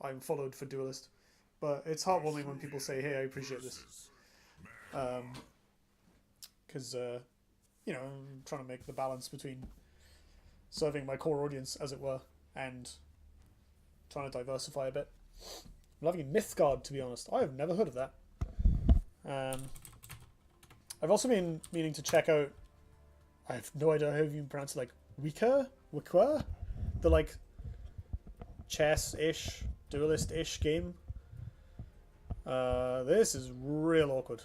I'm followed for Duelyst. But it's heartwarming when people say, hey, I appreciate this. Because, you know, I'm trying to make the balance between serving my core audience, as it were, and trying to diversify a bit. I'm loving Mythgard, to be honest. I have never heard of that. I've also been meaning to check out, I have no idea how you pronounce it, like, Wicca? The, like, chess-ish, duelist-ish game. This is real awkward.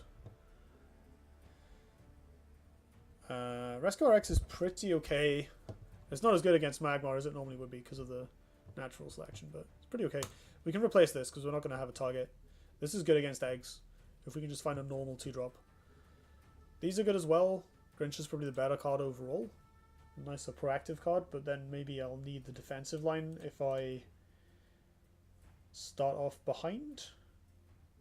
Rescue RX is pretty okay. It's not as good against Magmar as it normally would be because of the natural selection, but it's pretty okay. We can replace this because we're not going to have a target. This is good against eggs, if we can just find a normal 2-drop. These are good as well. Grinch is probably the better card overall. Nicer proactive card, but then maybe I'll need the defensive line if I start off behind.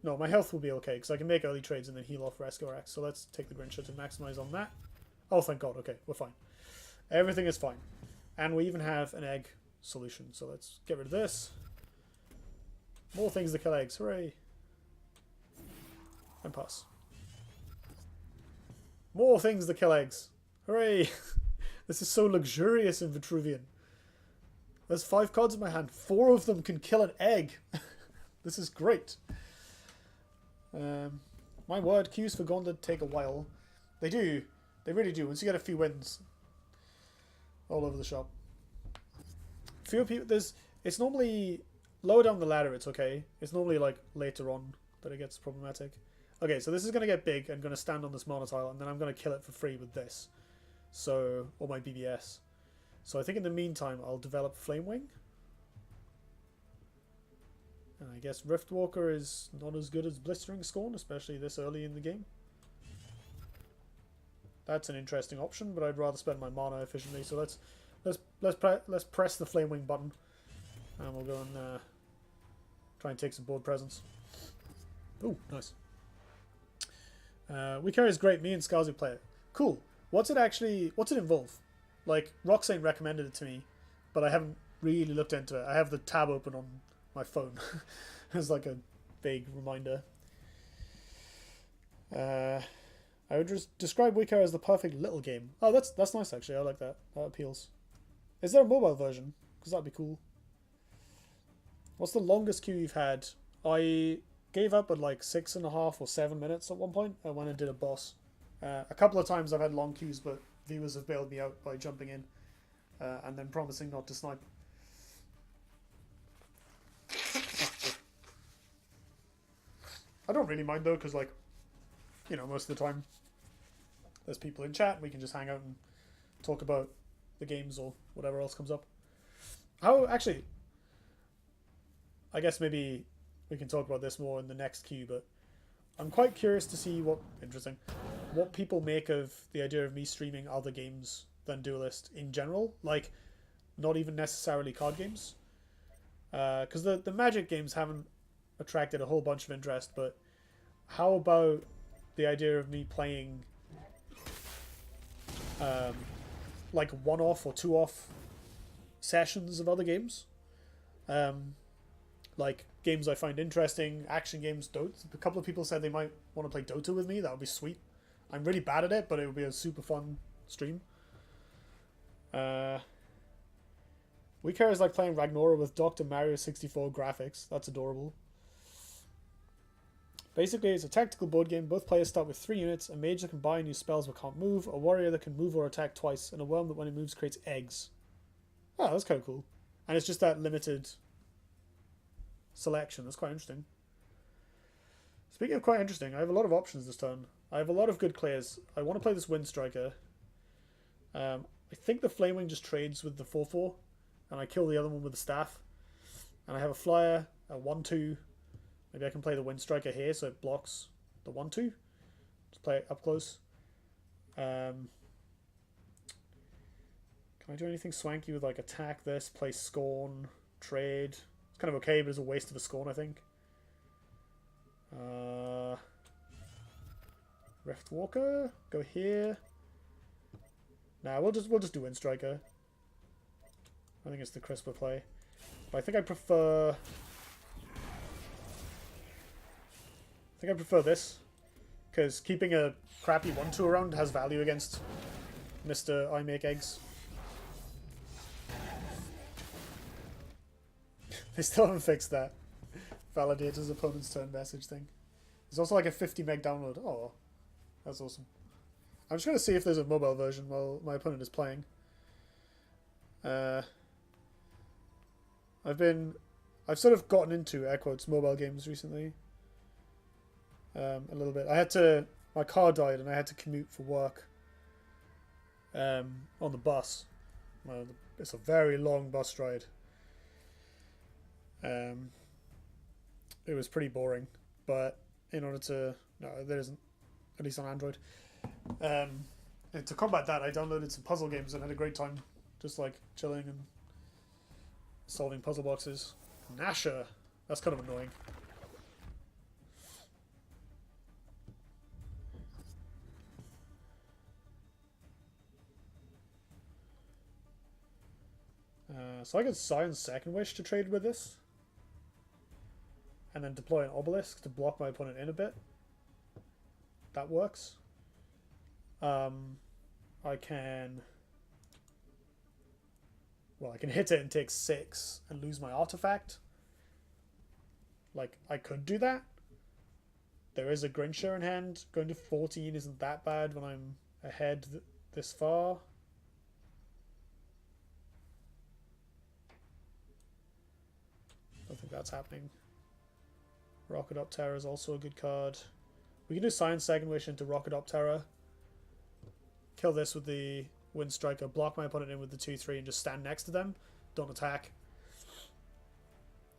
No, my health will be okay because I can make early trades and then heal off Rescue RX. So let's take the Grinch to maximize on that. Oh, thank God. Okay, we're fine. Everything is fine. And we even have an egg solution. So let's get rid of this. More things to kill eggs. Hooray. And pass. More things to kill eggs. Hooray. This is so luxurious in Vitruvian. There's 5 cards in my hand. 4 of them can kill an egg. This is great. My word, queues for Gauntlet take a while. They do. They really do. Once you get a few wins all over the shop. Fewer people. It's normally lower down the ladder. It's okay. It's normally like later on that it gets problematic. Okay, so this is going to get big. I'm going to stand on this monotile and then I'm going to kill it for free with this. So, or my BBS. So I think in the meantime I'll develop Flamewing. And I guess Riftwalker is not as good as Blistering Scorn, especially this early in the game. That's an interesting option, but I'd rather spend my mana efficiently. So let's press the Flamewing button, and we'll go and try and take some board presence. Oh, nice. Weaker is great. Me and Skazi play it. Cool. What's it involve? Like, Roxane recommended it to me, but I haven't really looked into it. I have the tab open on my phone as like a vague reminder. I would just describe Weaker as the perfect little game. Oh, that's nice actually. I like that. That appeals. Is there a mobile version? Because that'd be cool. What's the longest queue you've had? I gave up at like 6.5 or 7 minutes at one point when I did a boss. A couple of times I've had long queues, but viewers have bailed me out by jumping in and then promising not to snipe. I don't really mind though, because like, you know, most of the time there's people in chat. We can just hang out and talk about the games or whatever else comes up. How actually, I guess maybe we can talk about this more in the next queue, but I'm quite curious to see what people make of the idea of me streaming other games than Duelyst in general, like not even necessarily card games, because the Magic games haven't attracted a whole bunch of interest. But how about the idea of me playing like 1-off or 2-off sessions of other games, like games I find interesting, action games. Dota. A couple of people said they might want to play Dota with me. That would be sweet. I'm really bad at it, but it would be a super fun stream. Weaker is like playing Ragnora with Dr. Mario 64 graphics. That's adorable. Basically, it's a tactical board game. Both players start with 3 units, a mage that can buy and use spells but can't move, a warrior that can move or attack twice, and a worm that when it moves creates eggs. Oh, that's kind of cool. And it's just that limited selection. That's quite interesting. Speaking of quite interesting, I have a lot of options this turn. I have a lot of good clears. I want to play this Wind Striker. I think the Flamewing just trades with the 4/4, and I kill the other one with the staff. And I have a flyer, a 1/2. Maybe I can play the Wind Striker here so it blocks the 1/2. Just play it up close. Can I do anything swanky with like attack this, play Scorn, trade? It's kind of okay, but it's a waste of a Scorn, I think. Riftwalker, go here. Nah, we'll just do Wind Striker. I think it's the crisper play. But I think I prefer think I prefer this. Because keeping a crappy 1-2 around has value against Mr. I Make Eggs. They still haven't fixed that. Validate his opponent's turn message thing. There's also like a 50 meg download. Oh, that's awesome. I'm just going to see if there's a mobile version while my opponent is playing. I've sort of gotten into, air quotes, mobile games recently. A little bit. My car died and I had to commute for work on the bus. Well, it's a very long bus ride. It was pretty boring, but in order to... No, there isn't. At least on Android. And to combat that, I downloaded some puzzle games and had a great time just like chilling and solving puzzle boxes. Nasher. That's kind of annoying. So I could Science Second Wish to trade with this. And then deploy an Obelisk to block my opponent in a bit. That works. I can hit it and take 6 and lose my artifact. Like, I could do that. There is a Grincher in hand. Going to 14 isn't that bad when I'm ahead this far. I don't think that's happening. Rocket Up Terror is also a good card. We can do Science Second Wish into Rocket Up Terror. Kill this with the Wind Striker. Block my opponent in with the 2-3 and just stand next to them. Don't attack.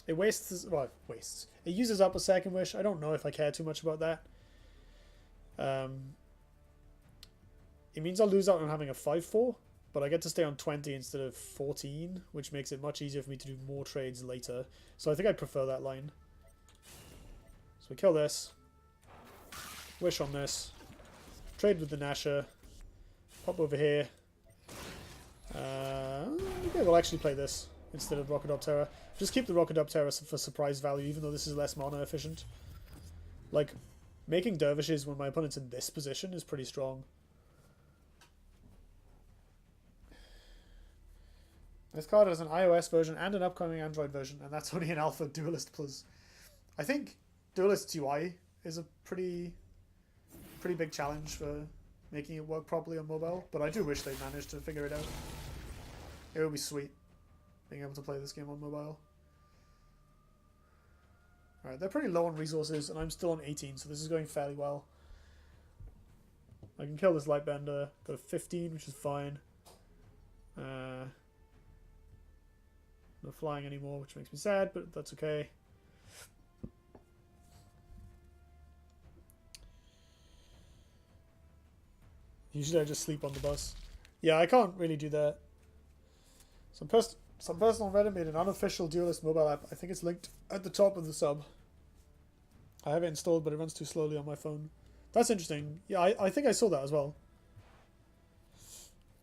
It wastes... Well, wastes. It uses up a Second Wish. I don't know if I care too much about that. It means I'll lose out on having a 5-4. But I get to stay on 20 instead of 14. Which makes it much easier for me to do more trades later. So I think I prefer that line. So we kill this. Wish on this. Trade with the Nasher. Pop over here. Okay, we'll actually play this instead of Rocket Up Terror. Just keep the Rocket Up Terror for surprise value, even though this is less mana efficient. Like, making dervishes when my opponent's in this position is pretty strong. This card has an iOS version and an upcoming Android version, and that's only an Alpha Duelyst Plus. I think Duelyst's UI is a pretty big challenge for making it work properly on mobile, but I do wish they managed to figure it out. It would be sweet being able to play this game on mobile. Alright, they're pretty low on resources, and I'm still on 18, so this is going fairly well. I can kill this Lightbender, go to 15, which is fine. Not flying anymore, which makes me sad, but that's okay. Usually I just sleep on the bus. Yeah, I can't really do that. Some person on Reddit made an unofficial Duelyst mobile app. I think it's linked at the top of the sub. I have it installed, but it runs too slowly on my phone. That's interesting. Yeah, I think I saw that as well.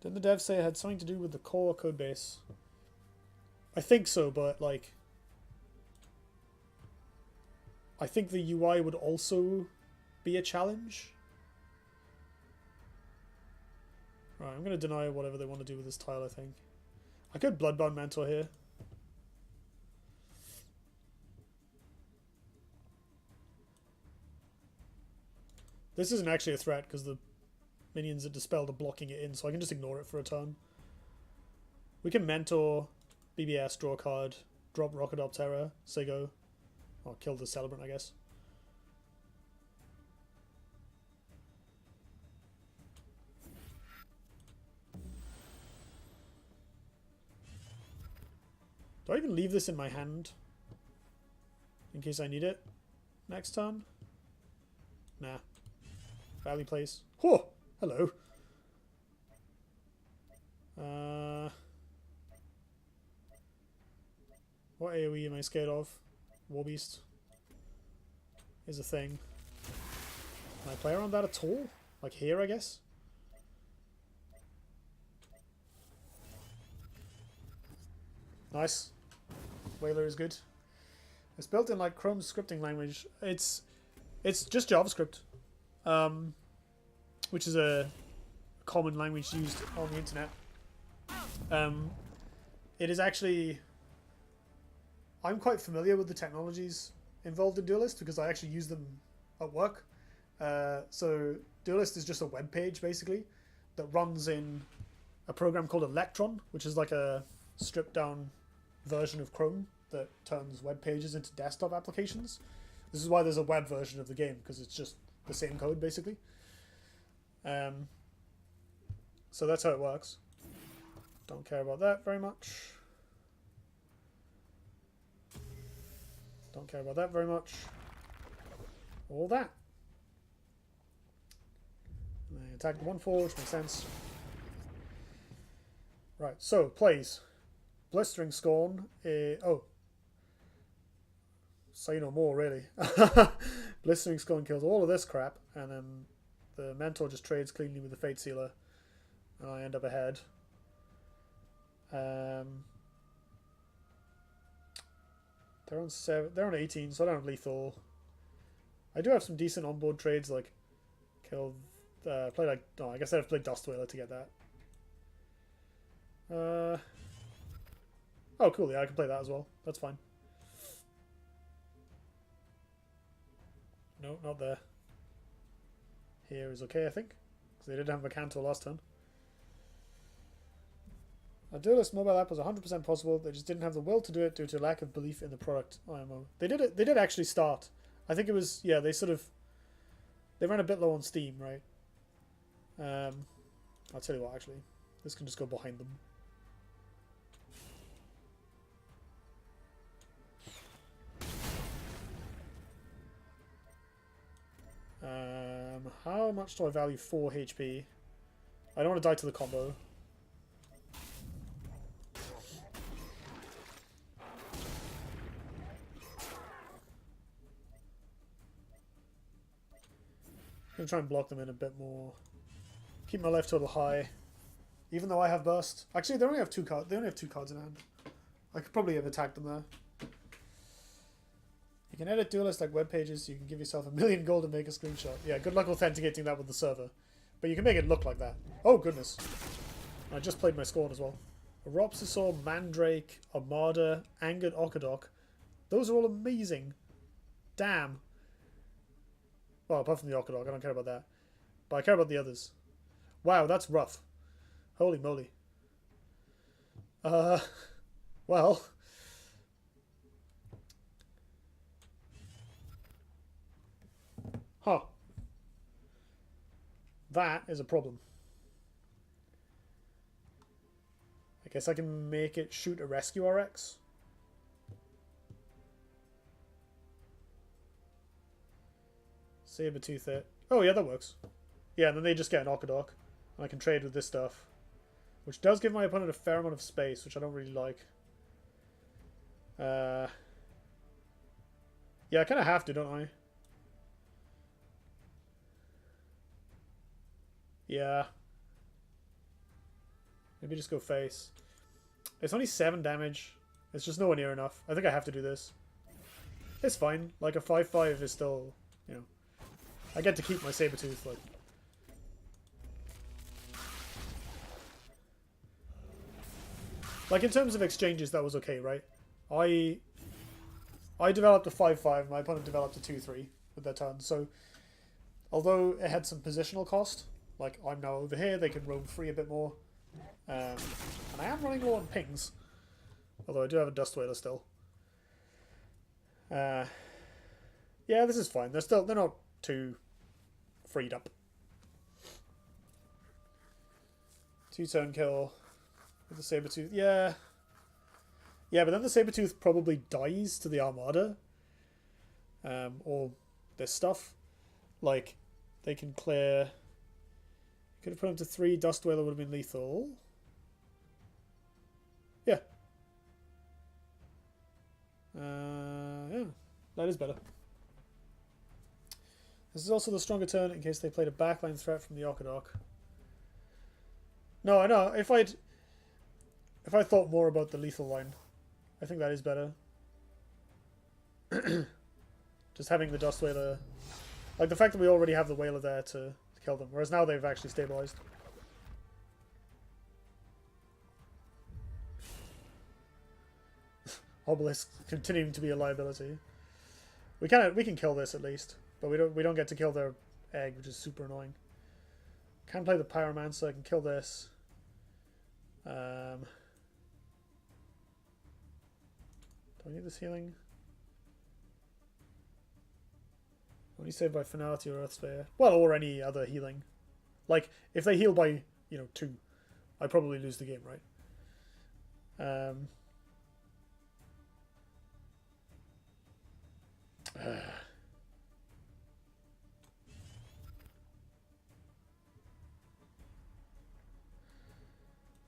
Didn't the devs say it had something to do with the core codebase? I think so, but like... I think the UI would also be a challenge. Right, I'm going to deny whatever they want to do with this tile, I think. I could Bloodbound Mentor here. This isn't actually a threat because the minions that Dispelled are blocking it in, so I can just ignore it for a turn. We can Mentor, BBS, draw a card, drop Rocket Up Terror, Sego, or kill the Celebrant, I guess. Do I even leave this in my hand? In case I need it next turn? Nah. Valley Place. Whoa! Hello. What AoE am I scared of? Warbeast is a thing. Can I play around that at all? Like here, I guess? Nice. Whaler is good. It's built in like Chrome's scripting language. It's It's just JavaScript, which is a common language used on the internet. It is actually... I'm quite familiar with the technologies involved in Duelyst because I actually use them at work. So Duelyst is just a web page, basically, that runs in a program called Electron, which is like a stripped-down version of Chrome that turns web pages into desktop applications. This is why there's a web version of the game, because it's just the same code, basically. So that's how it works. Don't care about that very much. Don't care about that very much. All that. And they attack the 1/4, which makes sense. Right, so, plays. Blistering Scorn. Oh. Say no more, really. Blistering Scorn kills all of this crap, and then the Mentor just trades cleanly with the Fate Sealer, and I end up ahead. They're on 7. They're on 18, so I don't have lethal. I do have some decent onboard trades, like kill. Play like. No, I guess I have to play Duelyst to get that. Oh, cool. Yeah, I can play that as well. That's fine. No, not there. Here is okay, I think, because they didn't have a Cantor last turn. A Duelyst mobile app was 100% possible. They just didn't have the will to do it due to lack of belief in the product IMO. They did it. They did actually start. I think it was, yeah. They ran a bit low on Steam, right? I'll tell you what. Actually, this can just go behind them. How much do I value 4 HP? I don't want to die to the combo. I'm going to try and block them in a bit more. Keep my life total high. Even though I have burst. Actually, they only have 2 cards. They only have 2 cards in hand. I could probably have attacked them there. You can edit Duelyst like web pages. So you can give yourself 1,000,000 gold and make a screenshot. Yeah, good luck authenticating that with the server. But you can make it look like that. Oh, goodness. I just played my Scorn as well. Aropsisaur, Mandrake, Armada, Angered Okadok. Those are all amazing. Damn. Well, apart from the Okadok, I don't care about that. But I care about the others. Wow, that's rough. Holy moly. Well. Huh. That is a problem. I guess I can make it shoot a Rescue RX. Sabertooth it. Oh yeah, that works. Yeah, and then they just get an Okadok. And I can trade with this stuff. Which does give my opponent a fair amount of space, which I don't really like. Yeah, I kind of have to, don't I? Yeah. Maybe just go face. It's only 7 damage. It's just nowhere near enough. I think I have to do this. It's fine. Like, a 5/5 is still, you know... I get to keep my Sabertooth, like... Like, in terms of exchanges, that was okay, right? I developed a 5/5, my opponent developed a 2/3 with their turn, so... Although it had some positional cost, like, I'm now over here, they can roam free a bit more. And I am running low on pings. Although I do have a Duelyst still. Yeah, this is fine. They're not too freed up. 2-turn kill with the Sabertooth. Yeah. Yeah, but then the Sabertooth probably dies to the Armada. Or this stuff. Like, they can clear... Could have put him to 3. Duelyst would have been lethal. Yeah. Yeah. That is better. This is also the stronger turn in case they played a backline threat from the Okadok. No, I know. If I thought more about the lethal line, I think that is better. Just having the Duelyst Like, the fact that we already have the Whaler there to kill them, whereas now they've actually stabilized. Obelisk continuing to be a liability. We can kill this at least, but we don't get to kill their egg, which is super annoying. Can play the Pyromancer, I can kill this. Do I need this healing? Only saved by Finality or Earthsphere. Well, or any other healing. Like, if they heal by, 2, I probably lose the game, right?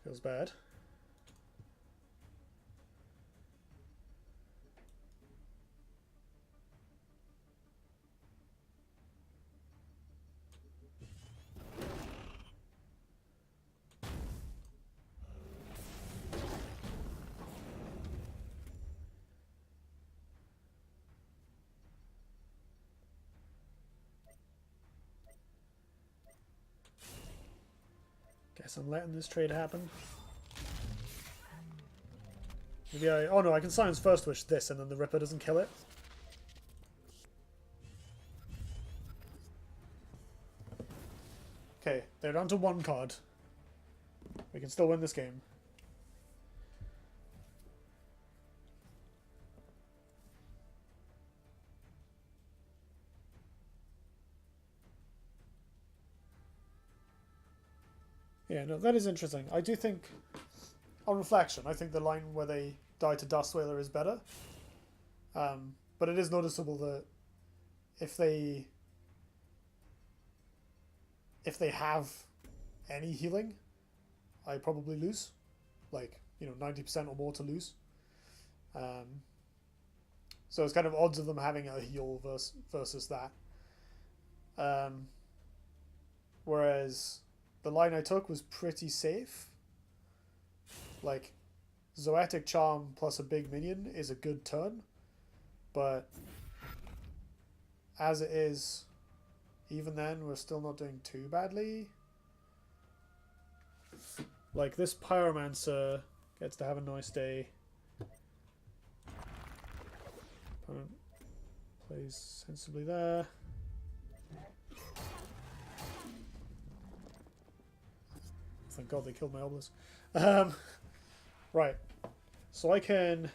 Feels bad. Guess I'm letting this trade happen. Maybe oh no, I can silence First Wish this and then the Ripper doesn't kill it. Okay, they're down to 1 card. We can still win this game. Yeah, no, that is interesting. I do think, on reflection, I think the line where they die to Dust Whaler is better. But it is noticeable that if they have any healing, I probably lose. Like, 90% or more to lose. So it's kind of odds of them having a heal versus that. Whereas the line I took was pretty safe. Like, Zoetic Charm plus a big minion is a good turn. But as it is, even then, we're still not doing too badly. Like, this Pyromancer gets to have a nice day. Opponent plays sensibly there. Thank God they killed my Obelisk. Right. So I can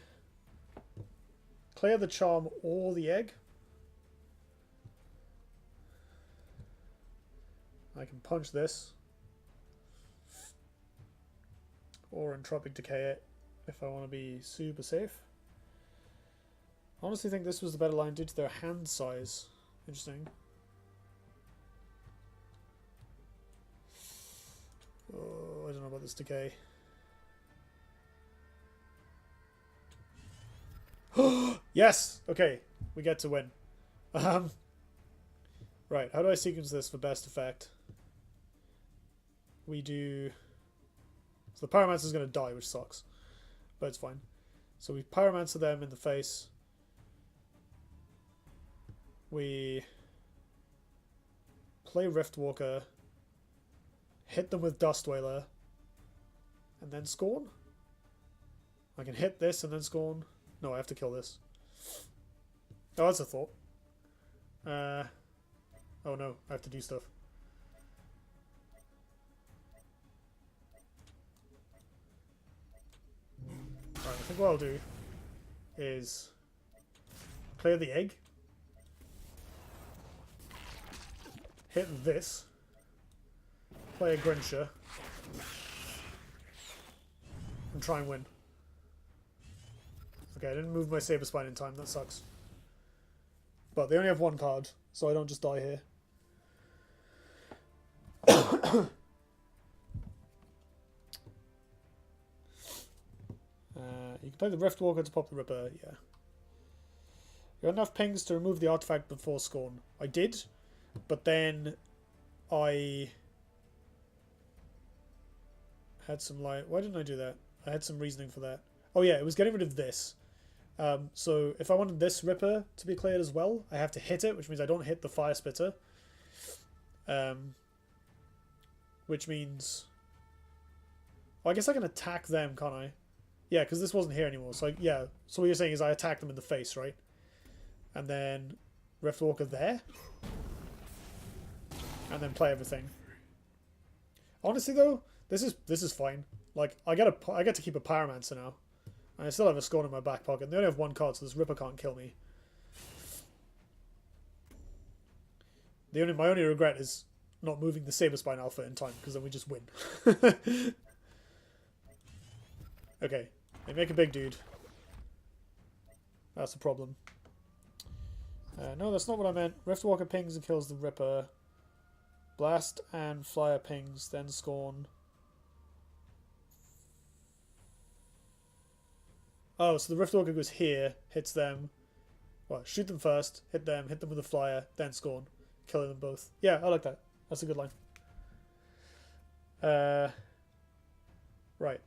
clear the charm or the egg. I can punch this. Or Entropic Decay it if I want to be super safe. I honestly think this was the better line due to their hand size. Interesting. Oh, I don't know about this decay. Yes! Okay, we get to win. Right, how do I sequence this for best effect? We do... So the Pyromancer is going to die, which sucks. But it's fine. So we Pyromancer them in the face. We play Riftwalker. Hit them with Dust Whaler. And then Scorn? I can hit this and then Scorn. No, I have to kill this. Oh, that's a thought. Oh no, I have to do stuff. Alright, I think what I'll do is clear the egg. Hit this. Play a Grincher. And try and win. Okay, I didn't move my Saber Spine in time, that sucks. But they only have 1 card, so I don't just die here. You can play the Riftwalker to pop the Ripper, yeah. You got enough pings to remove the artifact before Scorn. I did, but then I had some light. Why didn't I do that? I had some reasoning for that. Oh yeah, it was getting rid of this. So if I wanted this Ripper to be cleared as well, I have to hit it, which means I don't hit the Fire Spitter. Which means... Well, I guess I can attack them, can't I? Yeah, because this wasn't here anymore. So, yeah. So what you're saying is I attack them in the face, right? And then Riftwalker there. And then play everything. Honestly, though, this is fine. Like, I get to keep a Pyromancer now. And I still have a Scorn in my back pocket. And they only have one card, so this Ripper can't kill me. My only regret is not moving the Saberspine Alpha in time, because then we just win. Okay, they make a big dude. That's the problem. No, that's not what I meant. Riftwalker pings and kills the Ripper. Blast and Flyer pings, then Scorn. Oh, so the Riftwalker goes here, hits them. Well, shoot them first, hit them with a Flyer, then Scorn. Killing them both. Yeah, I like that. That's a good line. Right.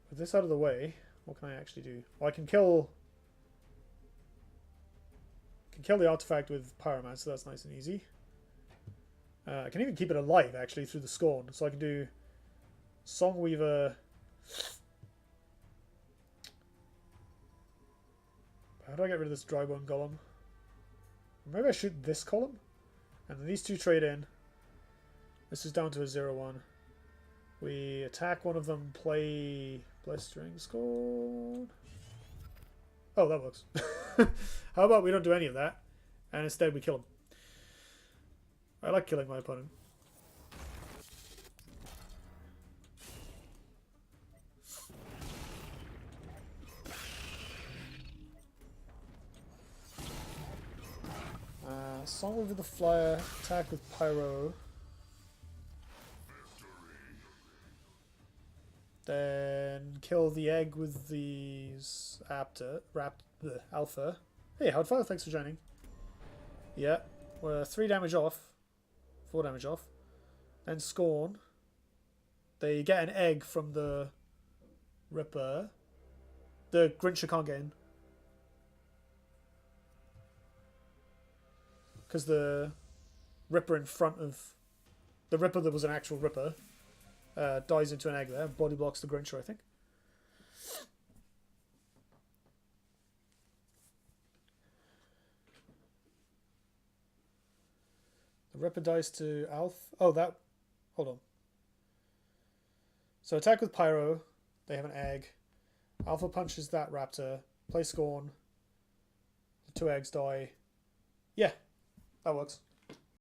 With this out of the way, what can I actually do? Well, I can kill the artifact with Pyromancer, so that's nice and easy. I can even keep it alive, actually, through the Scorn. So I can do Songweaver. How do I get rid of this Drybone Golem? Maybe I shoot this column? And then these two trade in. This is down to a 0-1. We attack one of them, play Blistering Scorn. Oh, that works. How about we don't do any of that, and instead we kill him? I like killing my opponent. Song with the Flyer, attack with Pyro. Then kill the egg with the Alpha. Hey, Hardfire, thanks for joining. Yeah, we're 3 damage off. 4 damage off. Then Scorn. They get an egg from the Ripper. The Grincher can't get in. Because the Ripper in front of... The Ripper that was an actual Ripper dies into an egg there. Body blocks the Grincher, I think. The Ripper dies to Alf. Oh, that... Hold on. So attack with Pyro. They have an egg. Alpha punches that Raptor. Play Scorn. The 2 eggs die. Yeah, that works.